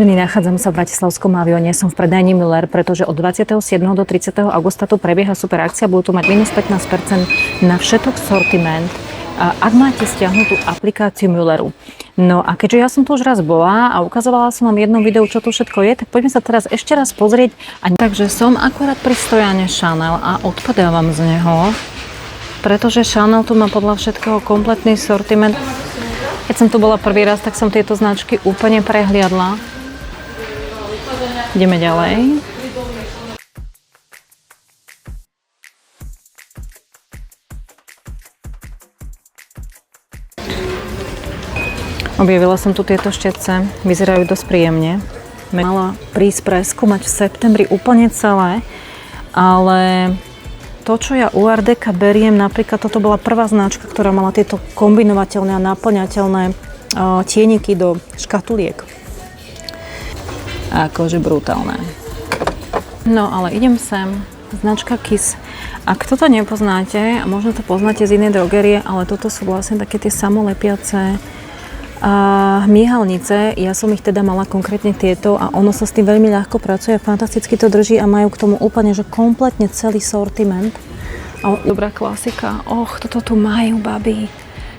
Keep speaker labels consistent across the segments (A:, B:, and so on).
A: Ženy, nachádzam sa v Bratislavskom avióne, som v predajni Müller, pretože od 27. do 30. augusta tu prebieha super akcia, budú tu mať minus 15% na všetok sortiment, ak máte stiahnutú aplikáciu Mülleru. No a keďže ja som tu už raz bola a ukazovala som vám jedno video, čo tu všetko je, tak poďme sa teraz ešte raz pozrieť. Takže som akurát pri stojane Chanel a odpadávam z neho, pretože Chanel tu má podľa všetkého kompletný sortiment. Keď som tu bola prvý raz, tak som tieto značky úplne prehliadla. Ideme ďalej. Objavila som tu tieto štetce, vyzerajú dosť príjemne. Mala prísť preskúmať v septembri úplne celé, ale to, čo ja u Ardeka beriem, napríklad toto bola prvá značka, ktorá mala tieto kombinovateľné a naplňateľné tieniky do škatuliek. Akože brutálne. No ale idem sem. Značka Kiss. Ak toto nepoznáte, a možno to poznáte z inej drogerie, ale toto sú vlastne také tie samolepiace miehalnice. Ja som ich teda mala konkrétne tieto a ono sa s tým veľmi ľahko pracuje, fantasticky to drží a majú k tomu úplne, že kompletne celý sortiment. Dobrá klasika. Toto tu majú, babi.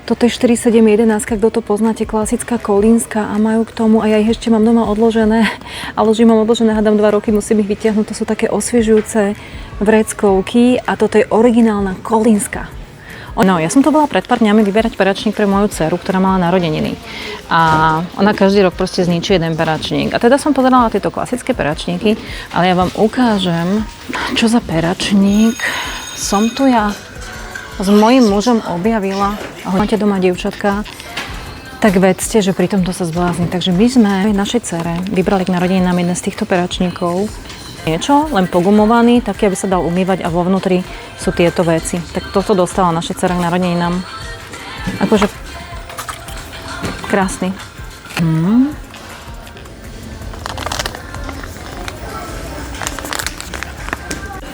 A: Toto je 4711, kto to poznáte, klasická kolínska a majú k tomu, a ja ich ešte mám doma odložené, ale už mám odložené, hádam 2 roky, musím ich vytiahnuť, to sú také osviežujúce vreckovky a toto je originálna kolínska. No, ja som to bola pred pár dňami vyberať peračník pre moju dceru, ktorá mala narodeniny. A ona každý rok proste zničí jeden peračník. A teda som pozerala tieto klasické peračníky, ale ja vám ukážem, čo za peračník som tu ja s mojím mužom objavila. Ahoj, máte doma dievčatka, tak vedzte, že pri tomto sa zblázni. Takže my sme našej dcere vybrali k narodeninám jeden z týchto peračníkov. Niečo, len pogumovaný, taký, aby sa dal umývať a vo vnútri sú tieto veci. Tak toto dostala naša dcera k narodeninám. Akože krásny.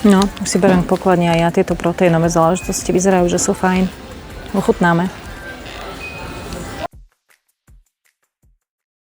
A: No, už si beriem pokladne aj ja, tieto proteínové záležitosti vyzerajú, že sú fajn. Ochutnáme.